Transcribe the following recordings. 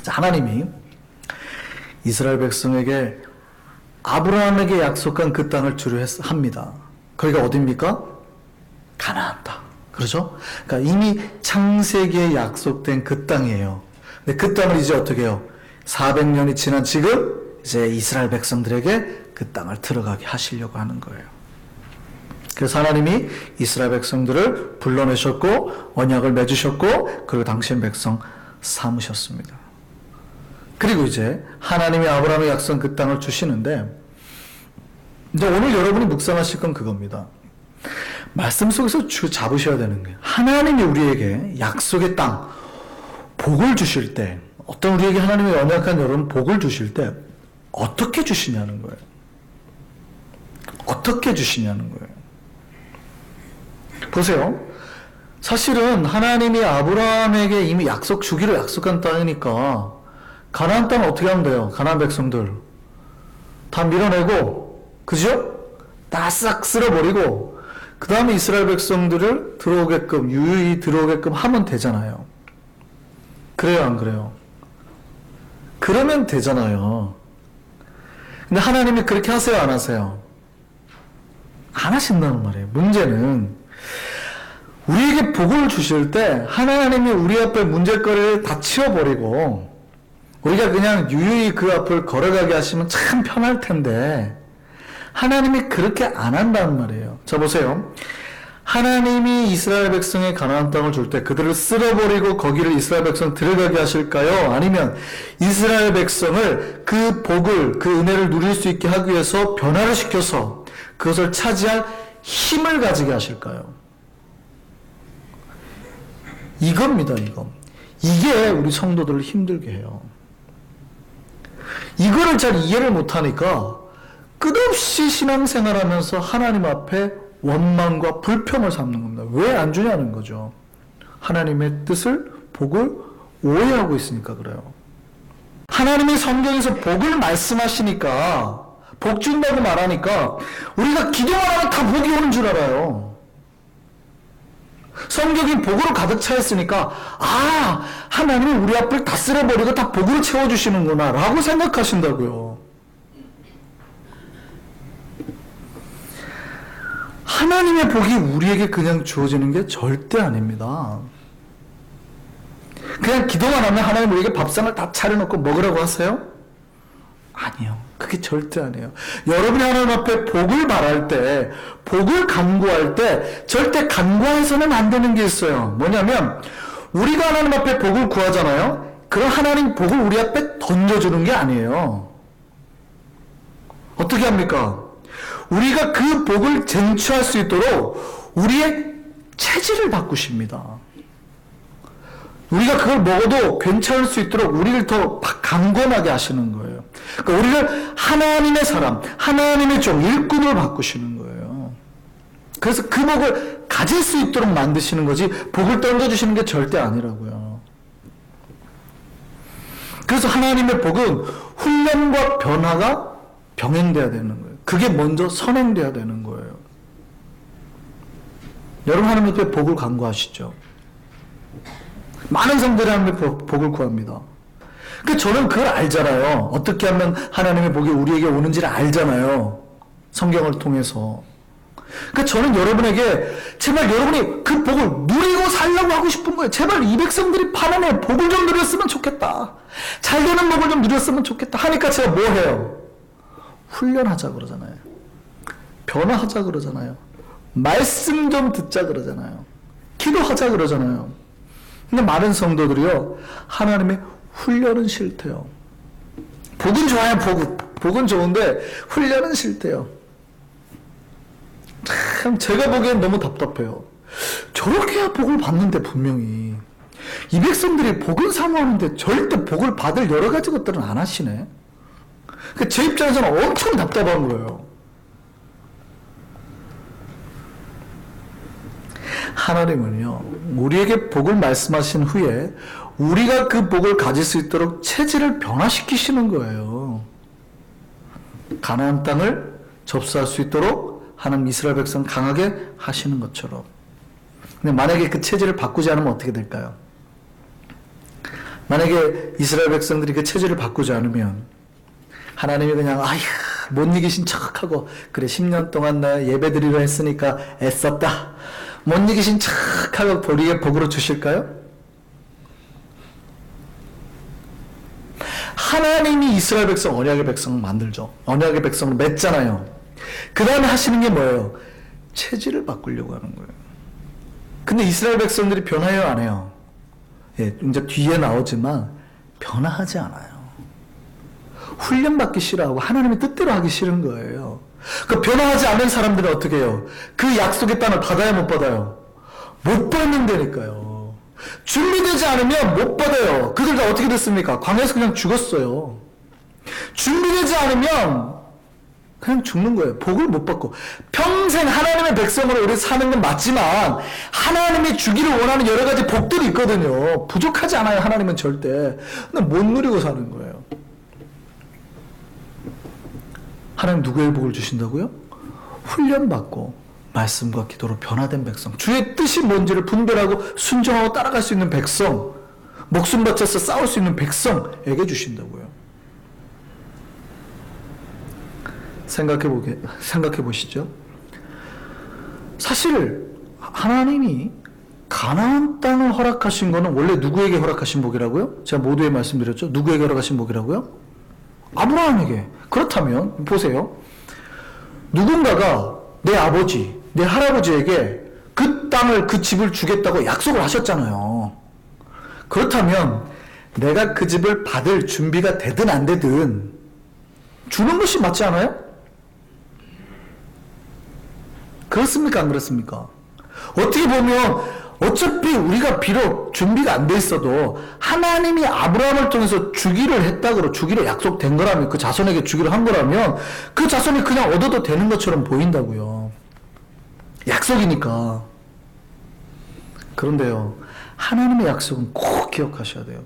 하나님이 이스라엘 백성에게 아브라함에게 약속한 그 땅을 주려 합니다. 거기가 어디입니까? 가나안 땅. 그렇죠? 그러니까 이미 창세기에 약속된 그 땅이에요. 근데 그 땅을 이제 어떻게 해요? 400년이 지난 지금 이제 이스라엘 백성들에게 그 땅을 들어가게 하시려고 하는 거예요. 그래서 하나님이 이스라엘 백성들을 불러내셨고 언약을 맺으셨고 그리고 당신 백성 삼으셨습니다. 그리고 이제 하나님이 아브라함의 약속한 그 땅을 주시는데 이제 오늘 여러분이 묵상하실 건 그겁니다. 말씀 속에서 잡으셔야 되는 거예요. 하나님이 우리에게 약속의 땅, 복을 주실 때 어떤 우리에게 하나님의 언약한 여러분 복을 주실 때 어떻게 주시냐는 거예요. 어떻게 주시냐는 거예요. 보세요. 사실은 하나님이 아브라함에게 이미 약속 주기로 약속한 땅이니까 가나안 땅은 어떻게 하면 돼요? 가나안 백성들 다 밀어내고 그죠? 다 싹 쓸어버리고 그 다음에 이스라엘 백성들을 들어오게끔 유유히 들어오게끔 하면 되잖아요. 그래요 안 그래요? 그러면 되잖아요. 근데 하나님이 그렇게 하세요 안 하세요? 안 하신다는 말이에요. 문제는 우리에게 복을 주실 때 하나님이 우리 앞에 문제거리를 다 치워버리고 우리가 그냥 유유히 그 앞을 걸어가게 하시면 참 편할 텐데 하나님이 그렇게 안 한다는 말이에요. 자 보세요. 하나님이 이스라엘 백성의 가나안 땅을 줄 때 그들을 쓸어버리고 거기를 이스라엘 백성 들어가게 하실까요? 아니면 이스라엘 백성을 그 복을 그 은혜를 누릴 수 있게 하기 위해서 변화를 시켜서 그것을 차지할 힘을 가지게 하실까요? 이겁니다. 이게 우리 성도들을 힘들게 해요. 이거를 잘 이해를 못하니까 끝없이 신앙생활하면서 하나님 앞에 원망과 불평을 삼는 겁니다. 왜 안 주냐는 거죠. 하나님의 뜻을, 복을 오해하고 있으니까 그래요. 하나님이 성경에서 복을 말씀하시니까 복 준다고 말하니까 우리가 기도만 하면 다 복이 오는 줄 알아요. 성경이 복으로 가득 차 있으니까 아 하나님이 우리 앞을 다 쓸어버리고 다 복으로 채워주시는구나 라고 생각하신다고요. 하나님의 복이 우리에게 그냥 주어지는 게 절대 아닙니다. 그냥 기도만 하면 하나님 우리에게 밥상을 다 차려놓고 먹으라고 하세요? 아니요. 그게 절대 아니에요. 여러분이 하나님 앞에 복을 바랄 때, 복을 간구할 때 절대 간구해서는 안 되는 게 있어요. 뭐냐면 우리가 하나님 앞에 복을 구하잖아요. 그럼 하나님 복을 우리 앞에 던져주는 게 아니에요. 어떻게 합니까? 우리가 그 복을 쟁취할 수 있도록 우리의 체질을 바꾸십니다. 우리가 그걸 먹어도 괜찮을 수 있도록 우리를 더 강건하게 하시는 거예요. 그러니까 우리를 하나님의 사람, 하나님의 종, 일꾼으로 바꾸시는 거예요. 그래서 그 복을 가질 수 있도록 만드시는 거지 복을 던져주시는 게 절대 아니라고요. 그래서 하나님의 복은 훈련과 변화가 병행돼야 되는 거예요. 그게 먼저 선행돼야 되는 거예요. 여러분 하나님 앞에 복을 간구하시죠. 많은 성도들이 하나님 앞에 복을 구합니다. 저는 그걸 알잖아요. 어떻게 하면 하나님의 복이 우리에게 오는지를 알잖아요. 성경을 통해서. 저는 여러분에게 제발 여러분이 그 복을 누리고 살려고 하고 싶은 거예요. 제발 이 백성들이 파란에 복을 좀 누렸으면 좋겠다. 잘 되는 복을 좀 누렸으면 좋겠다. 하니까 제가 뭐 해요? 훈련하자 그러잖아요. 변화하자 그러잖아요. 말씀 좀 듣자 그러잖아요. 기도하자 그러잖아요. 근데 많은 성도들이요, 하나님의 훈련은 싫대요. 복은 좋아요, 복은 좋은데 훈련은 싫대요. 참 제가 보기엔 너무 답답해요. 저렇게 해야 복을 받는데 분명히 이 백성들이 복은 사모하는데 절대 복을 받을 여러 가지 것들은 안 하시네. 제 입장에서는 엄청 답답한 거예요. 하나님은요, 우리에게 복을 말씀하신 후에 우리가 그 복을 가질 수 있도록 체질을 변화시키시는 거예요. 가나안 땅을 접수할 수 있도록 하나님 이스라엘 백성 강하게 하시는 것처럼. 근데 만약에 그 체질을 바꾸지 않으면 어떻게 될까요? 만약에 이스라엘 백성들이 그 체질을 바꾸지 않으면 하나님이 그냥 아휴 못 이기신 척하고 그래 10년 동안 나 예배드리려 했으니까 애썼다 못 이기신 척하고 우리에게 복으로 주실까요? 하나님이 이스라엘 백성 언약의 백성을 만들죠. 언약의 백성을 맺잖아요. 그 다음에 하시는 게 뭐예요? 체질을 바꾸려고 하는 거예요. 근데 이스라엘 백성들이 변해요 안 해요? 예, 이제 뒤에 나오지만 변화하지 않아요. 훈련받기 싫어하고 하나님의 뜻대로 하기 싫은 거예요. 그 변화하지 않는 사람들은 어떻게 해요? 그 약속의 땅을 받아야 못 받아요? 못 받는다니까요. 준비되지 않으면 못 받아요. 그들 다 어떻게 됐습니까? 광야에서 그냥 죽었어요. 준비되지 않으면 그냥 죽는 거예요. 복을 못 받고. 평생 하나님의 백성으로 우리 사는 건 맞지만 하나님이 주기를 원하는 여러 가지 복들이 있거든요. 부족하지 않아요. 하나님은 절대. 근데 못 누리고 사는 거예요. 하나님 누구의 복을 주신다고요? 훈련받고 말씀과 기도로 변화된 백성, 주의 뜻이 뭔지를 분별하고 순종하고 따라갈 수 있는 백성, 목숨 바쳐서 싸울 수 있는 백성에게 주신다고요. 생각해 보시죠. 사실 하나님이 가나안 땅을 허락하신 거는 원래 누구에게 허락하신 복이라고요? 제가 모두에 말씀드렸죠. 누구에게 허락하신 복이라고요? 아브라함에게. 그렇다면 보세요. 누군가가 내 아버지, 내 할아버지에게 그 땅을, 그 집을 주겠다고 약속을 하셨잖아요. 그렇다면 내가 그 집을 받을 준비가 되든 안 되든 주는 것이 맞지 않아요? 그렇습니까? 안 그렇습니까? 어떻게 보면 어차피 우리가 비록 준비가 안 돼 있어도 하나님이 아브라함을 통해서 주기를 했다고, 주기로 약속된 거라면, 그 자손에게 주기를 한 거라면 그 자손이 그냥 얻어도 되는 것처럼 보인다고요. 약속이니까. 그런데요, 하나님의 약속은 꼭 기억하셔야 돼요.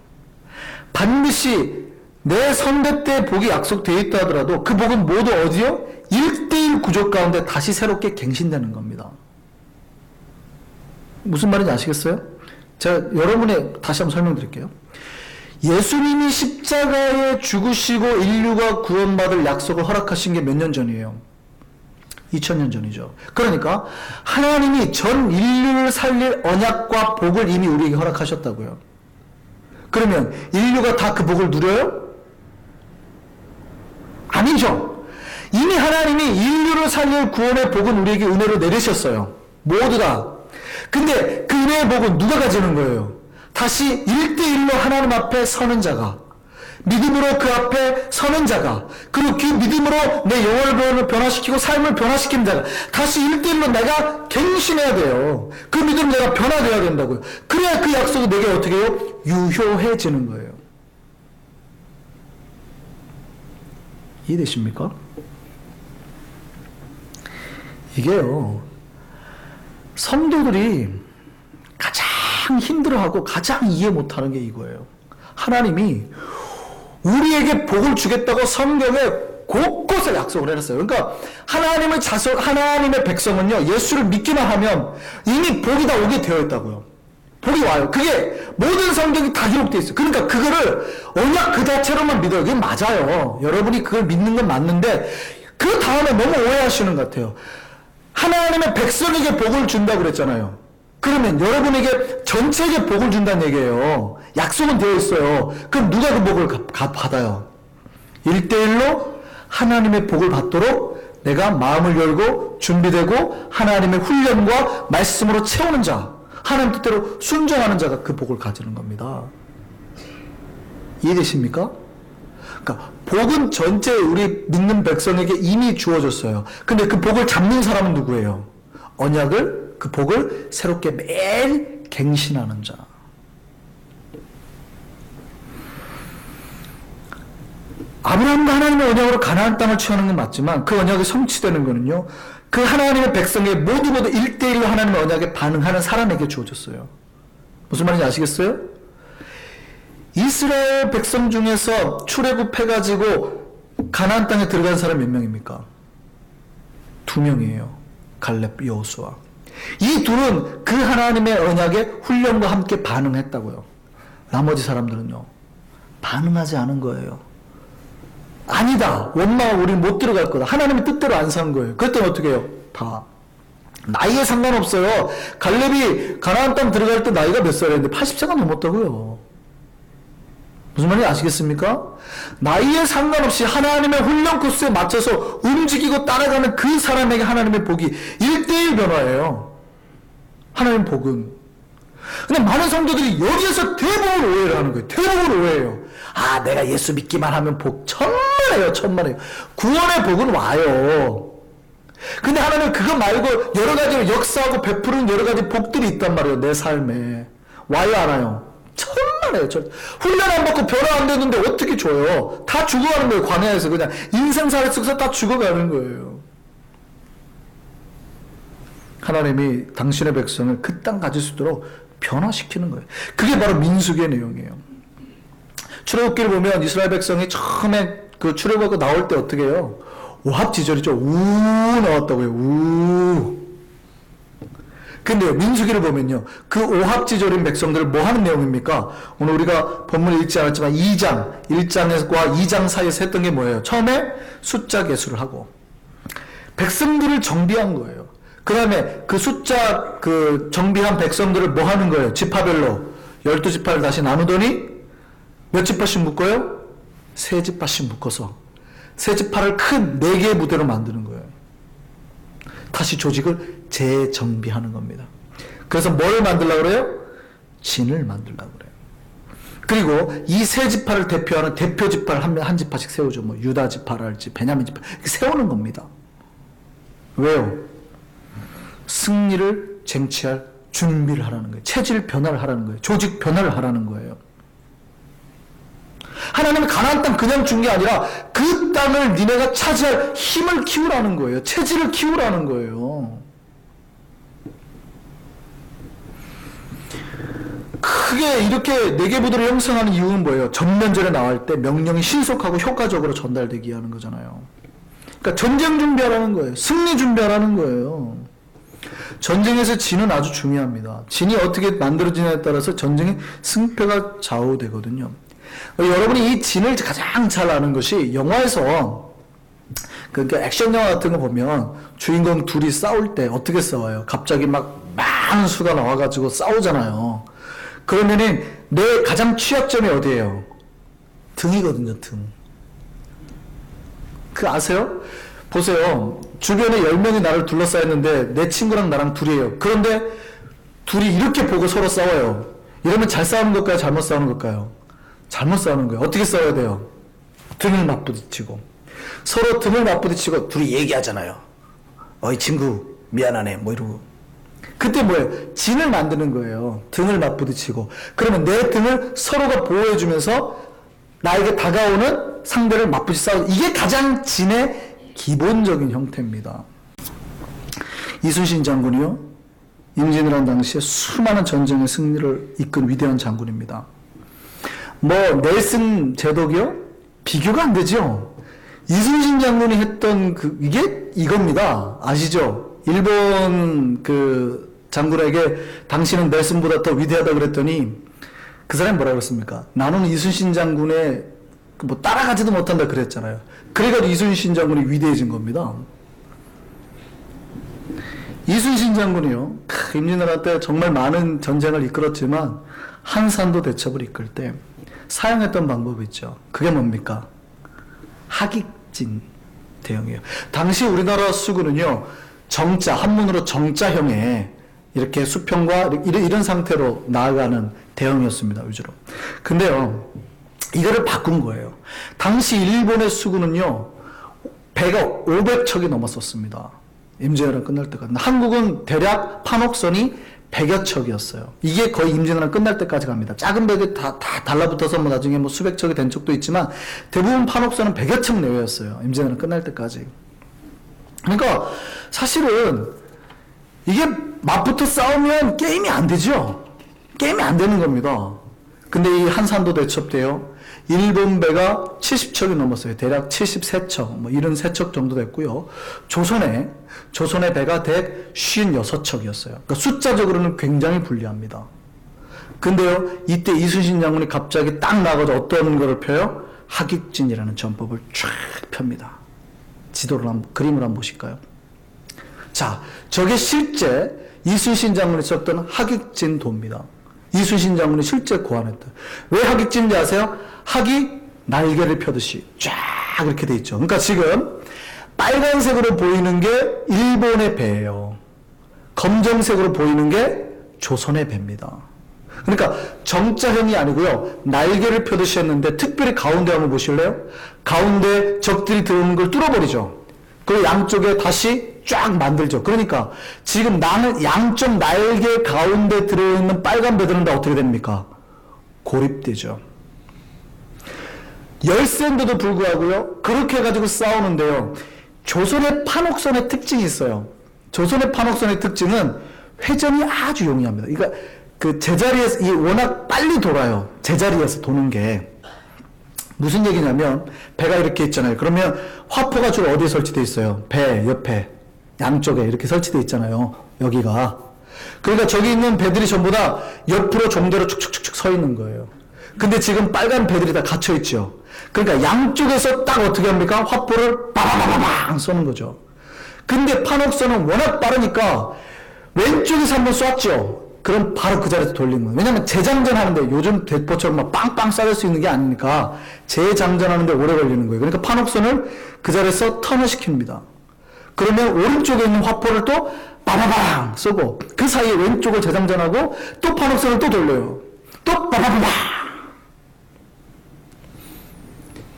반드시 내 선대 때 복이 약속되어 있다 하더라도 그 복은 모두 어디요? 1:1 구조 가운데 다시 새롭게 갱신되는 겁니다. 무슨 말인지 아시겠어요? 제가 여러분에 다시 한번 설명드릴게요. 예수님이 십자가에 죽으시고 인류가 구원받을 약속을 허락하신 게 몇 년 전이에요? 2000년 전이죠. 그러니까 하나님이 전 인류를 살릴 언약과 복을 이미 우리에게 허락하셨다고요. 그러면 인류가 다 그 복을 누려요? 아니죠. 이미 하나님이 인류를 살릴 구원의 복은 우리에게 은혜로 내리셨어요. 모두 다. 근데 그 은혜의 복은 누가 가지는 거예요? 다시 1:1로 하나님 앞에 서는 자가, 믿음으로 그 앞에 서는 자가, 그리고 그 믿음으로 내 영혼을 변화시키고 삶을 변화시키는 자가 다시 1:1로 내가 갱신해야 돼요. 그 믿음으로 내가 변화되어야 된다고요. 그래야 그 약속이 내게 어떻게 해요? 유효해지는 거예요. 이해되십니까? 이게요, 성도들이 가장 힘들어하고 가장 이해 못하는 게 이거예요. 하나님이 우리에게 복을 주겠다고 성경에 곳곳에 약속을 해놨어요. 그러니까 하나님의 자손, 하나님의 백성은요, 예수를 믿기만 하면 이미 복이 다 오게 되어 있다고요. 복이 와요. 그게 모든 성경이 다 기록되어 있어요. 그러니까 그거를 언약 그 자체로만 믿어요. 그게 맞아요. 여러분이 그걸 믿는 건 맞는데 그 다음에 너무 오해하시는 것 같아요. 하나님의 백성에게 복을 준다고 그랬잖아요. 그러면 여러분에게 전체에게 복을 준다는 얘기예요. 약속은 되어 있어요. 그럼 누가 그 복을 받아요? 1:1로 하나님의 복을 받도록 내가 마음을 열고 준비되고 하나님의 훈련과 말씀으로 채우는 자, 하나님 뜻대로 순종하는 자가 그 복을 가지는 겁니다. 이해되십니까? 그러니까 복은 전체 우리 믿는 백성에게 이미 주어졌어요. 근데 그 복을 잡는 사람은 누구예요? 언약을, 그 복을 새롭게 매일 갱신하는 자. 아브라함과 하나님의 언약으로 가나안 땅을 취하는 건 맞지만 그 언약이 성취되는 거는요, 그 하나님의 백성의 모두 1:1로 하나님의 언약에 반응하는 사람에게 주어졌어요. 무슨 말인지 아시겠어요? 이스라엘 백성 중에서 출애굽해가지고 가나안 땅에 들어간 사람 몇 명입니까? 2명이에요. 갈렙, 여호수아. 이 둘은 그 하나님의 언약에 훈련과 함께 반응했다고요. 나머지 사람들은요, 반응하지 않은 거예요. 아니다. 원망하고 우리는 못 들어갈 거다. 하나님의 뜻대로 안 산 거예요. 그랬더니 어떻게 해요? 다. 나이에 상관없어요. 갈렙이 가나안 땅 들어갈 때 나이가 몇 살이었는데 80세가 넘었다고요. 무슨 말인지 아시겠습니까? 나이에 상관없이 하나님의 훈련 코스에 맞춰서 움직이고 따라가는 그 사람에게 하나님의 복이 1대1 변화예요. 하나님의 복은. 근데 많은 성도들이 여기에서 대복을 오해를 하는 거예요. 대복을 오해해요. 아, 내가 예수 믿기만 하면 복 천만에요, 천만에요. 구원의 복은 와요. 근데 하나님은 그거 말고 여러 가지로 역사하고 베푸는 여러 가지 복들이 있단 말이에요. 내 삶에. 와요, 안 와요? 천만에요. 훈련 안 받고 변화 안 되는데 어떻게 줘요? 다 죽어가는 거예요. 광야에서 그냥 인생살이 속에서 다 죽어가는 거예요. 하나님이 당신의 백성을 그 땅 가질 수 있도록 변화시키는 거예요. 그게 바로 민수기의 내용이에요. 출애굽기를 보면 이스라엘 백성이 처음에 그 출애굽하고 나올 때 어떻게 해요? 오합지졸이죠. 우 나왔다고요. 우. 근데요, 민수기를 보면요, 그 오합지졸인 백성들을 뭐 하는 내용입니까? 오늘 우리가 본문을 읽지 않았지만 2장, 1장과 2장 사이에서 했던 게 뭐예요? 처음에 숫자 계수를 하고 백성들을 정비한 거예요. 그 다음에 그 숫자 정비한 백성들을 뭐 하는 거예요? 지파별로 12지파를 다시 나누더니 몇 지파씩 묶어요? 3지파씩 묶어서 3지파를 큰 4개의 부대로 만드는 거예요. 다시 조직을 재정비하는 겁니다. 그래서 뭘 만들려고 그래요? 진을 만들려고 그래요. 그리고 이 3지파를 대표하는 대표 지파를 한 지파씩 세우죠. 뭐 유다 지파랄지 베냐민 지파 이렇게 세우는 겁니다. 왜요? 승리를 쟁취할 준비를 하라는 거예요. 체질 변화를 하라는 거예요. 조직 변화를 하라는 거예요. 하나님은 가나안 땅 그냥 준 게 아니라 그 땅을 니네가 차지할 힘을 키우라는 거예요. 체질을 키우라는 거예요. 크게 이렇게 4개 부대를 형성하는 이유는 뭐예요? 전면전에 나갈 때 명령이 신속하고 효과적으로 전달되게 하는 거잖아요. 그러니까 전쟁 준비하라는 거예요. 승리 준비하라는 거예요. 전쟁에서 진은 아주 중요합니다. 진이 어떻게 만들어지냐에 따라서 전쟁의 승패가 좌우되거든요. 여러분이 이 진을 가장 잘 아는 것이 영화에서 그러니까 액션 영화 같은 거 보면 주인공 둘이 싸울 때 어떻게 싸워요? 갑자기 막 많은 수가 나와가지고 싸우잖아요. 그러면은 내 가장 취약점이 어디예요? 등이거든요, 등. 그 아세요? 보세요. 주변에 10명이 나를 둘러싸였는데 내 친구랑 나랑 둘이에요. 그런데 둘이 이렇게 보고 서로 싸워요. 이러면 잘 싸우는 걸까요? 잘못 싸우는 걸까요? 잘못 싸우는 거예요. 어떻게 싸워야 돼요? 등을 맞부딪히고 서로 등을 맞부딪히고 둘이 얘기하잖아요. 어이 친구 미안하네 뭐 이러고 그때 뭐예요? 진을 만드는 거예요. 등을 맞부딪히고 그러면 내 등을 서로가 보호해주면서 나에게 다가오는 상대를 맞부딪히 싸우는 이게 가장 진의 기본적인 형태입니다. 이순신 장군이요 임진왜란 당시에 수많은 전쟁의 승리를 이끈 위대한 장군입니다. 뭐 넬슨 제독이요? 비교가 안 되죠. 이순신 장군이 했던 이게 이겁니다. 아시죠? 일본 장군에게 당신은 넬슨보다 더 위대하다 그랬더니 그 사람이 뭐라고 그랬습니까? 나는 이순신 장군의 뭐 따라가지도 못한다 그랬잖아요. 그래가지고 이순신 장군이 위대해진 겁니다. 이순신 장군이요. 임진왜란 때 정말 많은 전쟁을 이끌었지만 한산도 대첩을 이끌 때 사용했던 방법이 있죠. 그게 뭡니까? 하깃진 대형이에요. 당시 우리나라 수군은요, 정자, 한문으로 정자형의 이렇게 수평과 이런 상태로 나아가는 대형이었습니다, 위주로. 근데요, 이거를 바꾼 거예요. 당시 일본의 수군은요, 배가 500척이 넘었었습니다. 임진왜란 끝날 때까지. 한국은 대략 판옥선이 100여 척이었어요. 이게 거의 임진왜란 끝날 때까지 갑니다. 작은 배들 다 달라붙어서 뭐 나중에 뭐 수백 척이 된 적도 있지만 대부분 판옥선은 100여 척 내외였어요. 임진왜란 끝날 때까지. 그러니까 사실은 이게 맞붙어 싸우면 게임이 안 되죠. 게임이 안 되는 겁니다. 근데 이 한산도 대첩 때요. 일본 배가 70척이 넘었어요. 대략 73척, 뭐 73척 정도 됐고요. 조선의 배가 대 56척이었어요. 그러니까 숫자적으로는 굉장히 불리합니다. 근데요, 이때 이순신 장군이 갑자기 딱 나가서 어떤 거를 펴요? 하객진이라는 전법을 쫙 펴니다. 그림을 한번 보실까요? 자, 저게 실제 이순신 장군이 썼던 하객진도입니다. 이순신 장군이 실제 고안했다. 왜 하객진인지 아세요? 학이 날개를 펴듯이 쫙 이렇게 돼 있죠. 그러니까 지금 빨간색으로 보이는 게 일본의 배예요. 검정색으로 보이는 게 조선의 배입니다. 그러니까 정자형이 아니고요. 날개를 펴듯이 했는데 특별히 가운데 한번 보실래요? 가운데 적들이 들어오는 걸 뚫어버리죠. 그리고 양쪽에 다시 쫙 만들죠. 그러니까 지금 양쪽 날개 가운데 들어있는 빨간 배들은 다 어떻게 됩니까? 고립되죠. 열세인데도 불구하고요. 그렇게 해가지고 싸우는데요. 조선의 판옥선의 특징이 있어요. 조선의 판옥선의 특징은 회전이 아주 용이합니다. 그러니까 그 제자리에서 워낙 빨리 돌아요. 제자리에서 도는 게 무슨 얘기냐면 배가 이렇게 있잖아요. 그러면 화포가 주로 어디에 설치되어 있어요? 배 옆에 양쪽에 이렇게 설치되어 있잖아요. 여기가. 그러니까 저기 있는 배들이 전부 다 옆으로 종대로 축축축축 서 있는 거예요. 근데 지금 빨간 배들이 다 갇혀 있죠. 그러니까 양쪽에서 딱 어떻게 합니까? 화포를 빠바바바방 쏘는 거죠. 근데 판옥선은 워낙 빠르니까 왼쪽에서 한번 쐈죠. 그럼 바로 그 자리에서 돌리는 거예요. 왜냐면 재장전 하는데 요즘 대포처럼 막 빵빵 쏴줄 수 있는 게 아니니까 재장전 하는데 오래 걸리는 거예요. 그러니까 판옥선을 그 자리에서 턴을 시킵니다. 그러면 오른쪽에 있는 화포를 또 빠바바방 쏘고 그 사이에 왼쪽을 재장전하고 또 판옥선을 또 돌려요. 또 빠바바방.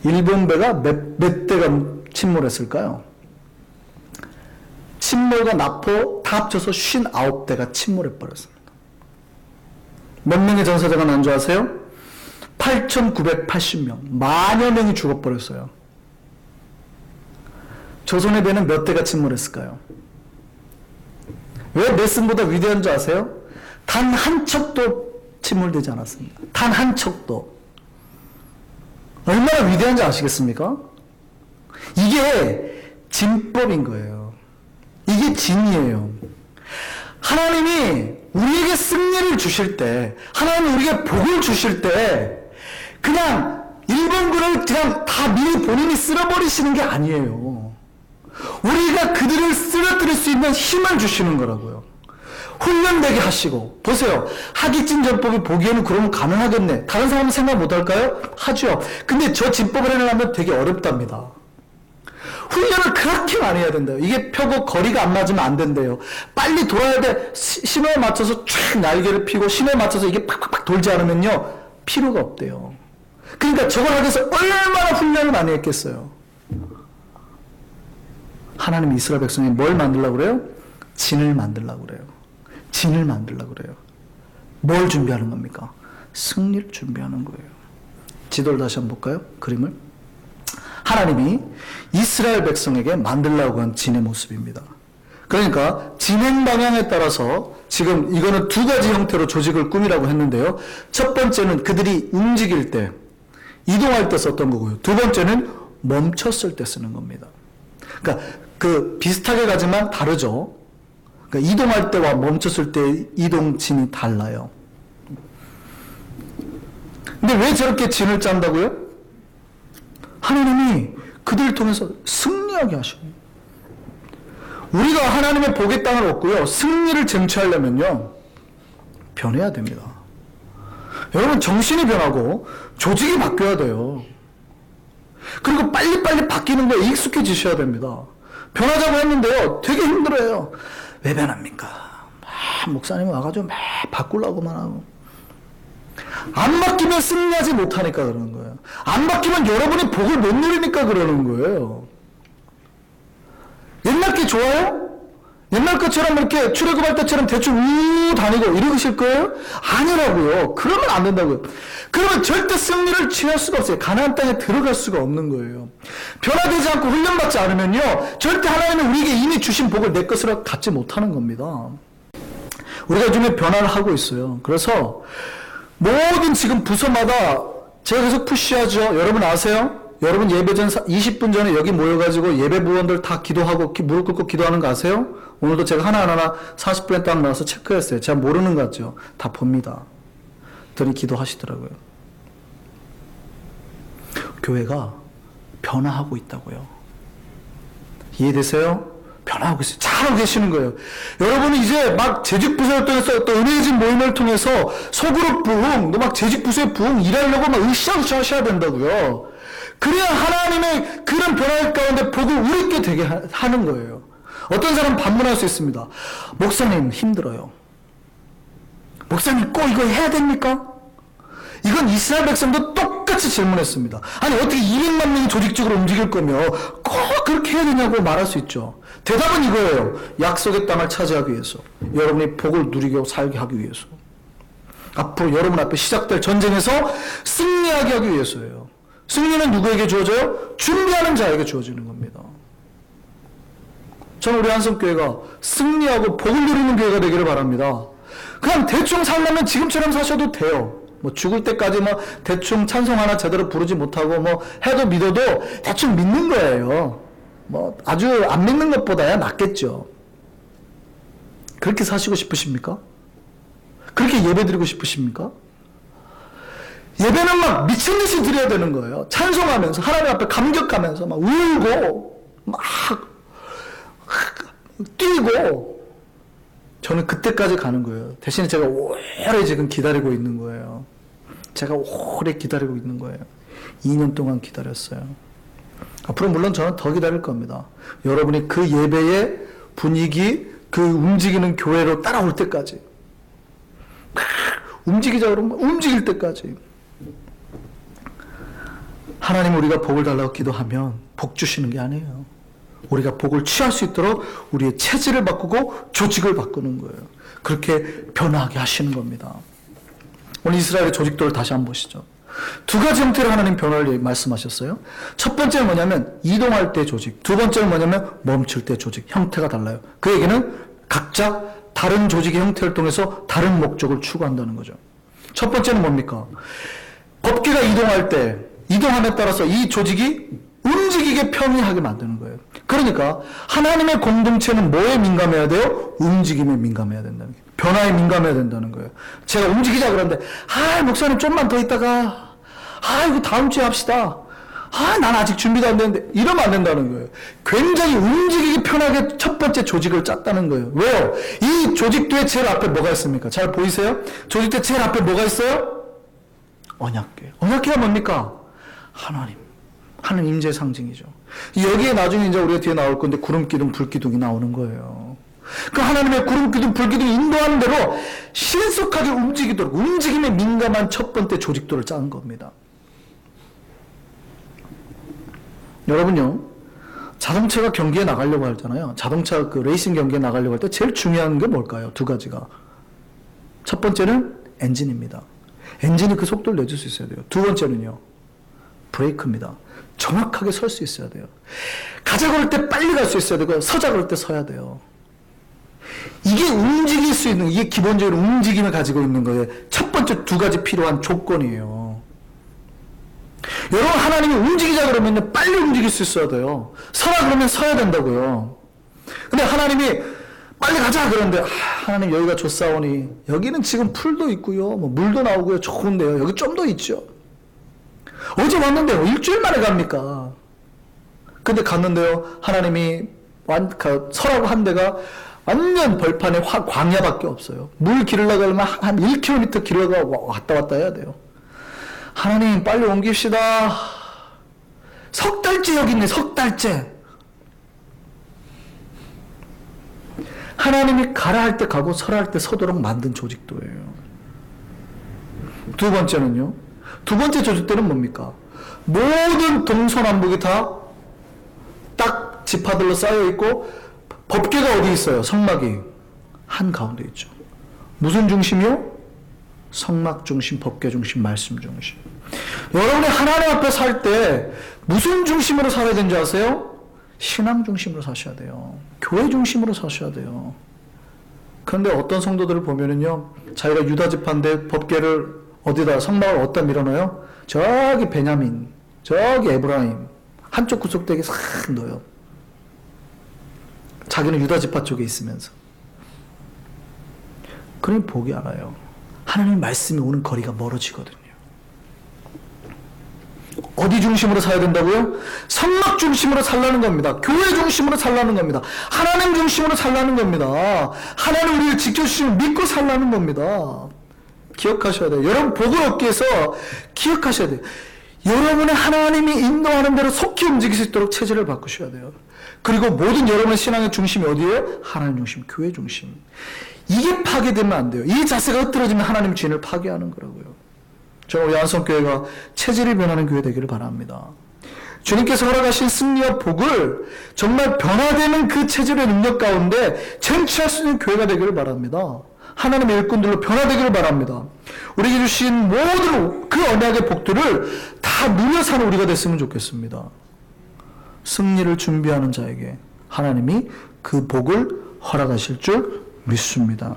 일본 배가 몇 대가 침몰했을까요? 침몰과 납포 다 합쳐서 59대가 침몰해버렸습니다. 몇 명의 전사자가 난 줄 아세요? 8,980명. 만여 명이 죽어버렸어요. 조선의 배는 몇 대가 침몰했을까요? 왜 넬슨보다 위대한 줄 아세요? 단 한 척도 침몰되지 않았습니다. 단 한 척도. 얼마나 위대한지 아시겠습니까? 이게 진법인 거예요. 이게 진이에요. 하나님이 우리에게 승리를 주실 때, 하나님이 우리에게 복을 주실 때, 그냥 일본군을 그냥 다 미리 본인이 쓸어버리시는 게 아니에요. 우리가 그들을 쓰러뜨릴 수 있는 힘을 주시는 거라고요. 훈련되게 하시고. 보세요. 하객진 전법이 보기에는 그러면 가능하겠네. 다른 사람은 생각 못할까요? 하죠. 근데 저 진법을 해내려면 되게 어렵답니다. 훈련을 그렇게 많이 해야 된대요. 이게 펴고 거리가 안 맞으면 안 된대요. 빨리 돌아야 돼. 신호에 맞춰서 쫙 날개를 펴고 신호에 맞춰서 이게 팍팍팍 돌지 않으면요. 필요가 없대요. 그러니까 저걸 하기 위해서 얼마나 훈련을 많이 했겠어요. 하나님이 이스라엘 백성이 뭘 만들려고 그래요? 진을 만들려고 그래요. 진을 만들려고 그래요. 뭘 준비하는 겁니까? 승리를 준비하는 거예요. 지도를 다시 한번 볼까요? 그림을. 하나님이 이스라엘 백성에게 만들려고 한 진의 모습입니다. 그러니까 진행 방향에 따라서 지금 이거는 두 가지 형태로 조직을 꾸미라고 했는데요. 첫 번째는 그들이 움직일 때, 이동할 때 썼던 거고요. 두 번째는 멈췄을 때 쓰는 겁니다. 그러니까 그 비슷하게 가지만 다르죠. 그러니까 이동할 때와 멈췄을 때 이동 진이 달라요. 근데 왜 저렇게 진을 짠다고요? 하나님이 그들을 통해서 승리하게 하시고, 우리가 하나님의 복의 땅을 얻고요, 승리를 쟁취하려면요, 변해야 됩니다. 여러분, 정신이 변하고 조직이 바뀌어야 돼요. 그리고 빨리빨리 바뀌는 거에 익숙해지셔야 됩니다. 변하자고 했는데요, 되게 힘들어요. 왜 변합니까? 목사님 와가지고 막 바꾸려고만 하고. 안 바뀌면 승리하지 못하니까 그러는 거예요. 안 바뀌면 여러분이 복을 못 누리니까 그러는 거예요. 옛날 게 좋아요? 옛날 것처럼 이렇게 출애굽할 때처럼 대충 우 다니고 이러실 거예요? 아니라고요. 그러면 안 된다고요. 그러면 절대 승리를 취할 수가 없어요. 가나안 땅에 들어갈 수가 없는 거예요. 변화되지 않고 훈련받지 않으면요, 절대 하나님은 우리에게 이미 주신 복을 내 것으로 갖지 못하는 겁니다. 우리가 요즘에 변화를 하고 있어요. 그래서 모든 지금 부서마다 제가 계속 푸시하죠. 여러분 아세요? 여러분 예배 전 20분 전에 여기 모여가지고 예배 부원들 다 기도하고 무릎 꿇고 기도하는 거 아세요? 오늘도 제가 하나하나 40분에 딱 나와서 체크했어요. 제가 모르는 거 같죠? 다 봅니다. 더니 기도하시더라고요. 교회가 변화하고 있다고요. 이해되세요? 변화하고 있어요. 잘하고 계시는 거예요. 여러분이 이제 막 재직부서를 통해서 또 은혜진 모임을 통해서 소그룹 부흥, 또 막 재직부서의 부흥 일하려고 막 으쌰으쌰 하셔야 된다고요. 그래야 하나님의 그런 변화의 가운데 복을 우리께 되게 하는 거예요. 어떤 사람은 반문할 수 있습니다. 목사님 힘들어요. 목사님 꼭 이거 해야 됩니까? 이건 이스라엘 백성도 똑같이 질문했습니다. 아니 어떻게 200만 명이 조직적으로 움직일 거며 꼭 그렇게 해야 되냐고 말할 수 있죠. 대답은 이거예요. 약속의 땅을 차지하기 위해서, 여러분이 복을 누리고 살게 하기 위해서, 앞으로 여러분 앞에 시작될 전쟁에서 승리하게 하기 위해서예요. 승리는 누구에게 주어져요? 준비하는 자에게 주어지는 겁니다. 저는 우리 한성교회가 승리하고 복을 누리는 교회가 되기를 바랍니다. 그냥 대충 살려면 지금처럼 사셔도 돼요. 뭐 죽을 때까지 뭐 대충 찬송 하나 제대로 부르지 못하고 뭐 해도 믿어도 대충 믿는 거예요. 뭐 아주 안 믿는 것보다야 낫겠죠. 그렇게 사시고 싶으십니까? 그렇게 예배 드리고 싶으십니까? 예배는 막 미친 듯이 드려야 되는 거예요. 찬송하면서 하나님 앞에 감격하면서 막 울고 막 뛰고, 저는 그때까지 가는 거예요. 대신에 제가 오래 지금 기다리고 있는 거예요. 제가 오래 기다리고 있는 거예요. 2년 동안 기다렸어요. 앞으로 물론 저는 더 기다릴 겁니다. 여러분이 그 예배의 분위기, 그 움직이는 교회로 따라올 때까지, 움직이자 그러면 움직일 때까지. 하나님 우리가 복을 달라고 기도하면 복 주시는 게 아니에요. 우리가 복을 취할 수 있도록 우리의 체질을 바꾸고 조직을 바꾸는 거예요. 그렇게 변화하게 하시는 겁니다. 오늘 이스라엘의 조직도를 다시 한번 보시죠. 두 가지 형태로 하나님 변화를 말씀하셨어요. 첫 번째는 뭐냐면 이동할 때 조직, 두 번째는 뭐냐면 멈출 때 조직. 형태가 달라요. 그 얘기는 각자 다른 조직의 형태를 통해서 다른 목적을 추구한다는 거죠. 첫 번째는 뭡니까? 법궤가 이동할 때, 이동함에 따라서 이 조직이 움직이게 편리하게 만드는 거예요. 그러니까 하나님의 공동체는 뭐에 민감해야 돼요? 움직임에 민감해야 된다는 거예요. 변화에 민감해야 된다는 거예요. 제가 움직이자 그러는데, 목사님 좀만 더 있다가, 이거 다음 주에 합시다. 난 아직 준비도 안 됐는데, 이러면 안 된다는 거예요. 굉장히 움직이기 편하게 첫 번째 조직을 짰다는 거예요. 왜요? 이 조직도의 제일 앞에 뭐가 있습니까? 잘 보이세요? 조직도의 제일 앞에 뭐가 있어요? 언약궤. 언약궤가 뭡니까? 하나님 임재의 상징이죠. 여기에 나중에 이제 우리가 뒤에 나올 건데 구름기둥, 불기둥이 나오는 거예요. 그 하나님의 구름기둥, 불기둥이 인도하는 대로 신속하게 움직이도록 움직임에 민감한 첫 번째 조직도를 짠 겁니다. 여러분요, 자동차가 경기에 나가려고 하잖아요. 자동차 그 레이싱 경기에 나가려고 할 때 제일 중요한 게 뭘까요? 두 가지가. 첫 번째는 엔진입니다. 엔진이 그 속도를 내줄 수 있어야 돼요. 두 번째는요, 브레이크입니다. 정확하게 설 수 있어야 돼요. 가자 그럴 때 빨리 갈 수 있어야 되고, 서자 그럴 때 서야 돼요. 이게 움직일 수 있는, 이게 기본적으로 움직임을 가지고 있는 거예요. 첫 번째 두 가지 필요한 조건이에요. 여러분, 하나님이 움직이자 그러면 빨리 움직일 수 있어야 돼요. 서라 그러면 서야 된다고요. 근데 하나님이 빨리 가자 그러는데, 하나님 여기가 좋사오니, 여기는 지금 풀도 있고요, 뭐 물도 나오고요, 좋은데요, 여기 좀 더 있죠. 어제 왔는데요, 일주일 만에 갑니까? 근데 갔는데요, 하나님이 서라고 한 데가 완전 벌판에 광야밖에 없어요. 물 기르려고 하면 한 1km 길어가 왔다 갔다 해야 돼요. 하나님 빨리 옮깁시다. 석 달째 여기 있네, 석 달째. 하나님이 가라 할 때 가고 서라 할 때 서도록 만든 조직도예요. 두 번째는요, 두 번째 조직도는 뭡니까? 모든 동서남북이 다 딱 지파들로 쌓여 있고, 법궤가 어디 있어요? 성막이 한가운데 있죠. 무슨 중심이요? 성막 중심, 법궤 중심, 말씀 중심. 여러분이 하나님 앞에 살 때 무슨 중심으로 살아야 되는지 아세요? 신앙 중심으로 사셔야 돼요. 교회 중심으로 사셔야 돼요. 그런데 어떤 성도들을 보면은요, 자기가 유다 지파인데 법궤를 어디다, 성막을 어디다 밀어넣어요? 저기 베냐민, 저기 에브라임 한쪽 구석대기에 싹 넣어요. 자기는 유다 지파 쪽에 있으면서. 그러니 복이 알아요. 하나님 말씀이 오는 거리가 멀어지거든요. 어디 중심으로 살아야 된다고요? 성막 중심으로 살라는 겁니다. 교회 중심으로 살라는 겁니다. 하나님 중심으로 살라는 겁니다. 하나님 우리를 지켜주시는 믿고 살라는 겁니다. 기억하셔야 돼요. 여러분 복을 얻기 위해서 기억하셔야 돼요. 여러분의 하나님이 인도하는 대로 속히 움직일 수 있도록 체질을 바꾸셔야 돼요. 그리고 모든 여러분의 신앙의 중심이 어디예요? 하나님 중심, 교회 중심. 이게 파괴되면 안 돼요. 이 자세가 흐트러지면 하나님 주인을 파괴하는 거라고요. 저는 우리 안성교회가 체질이 변하는 교회 되기를 바랍니다. 주님께서 허락하신 승리와 복을 정말 변화되는 그 체질의 능력 가운데 쟁취할 수 있는 교회가 되기를 바랍니다. 하나님의 일꾼들로 변화되기를 바랍니다. 우리에게 주신 모든 그 언약의 복들을 다 누려 사는 우리가 됐으면 좋겠습니다. 승리를 준비하는 자에게 하나님이 그 복을 허락하실 줄 믿습니다.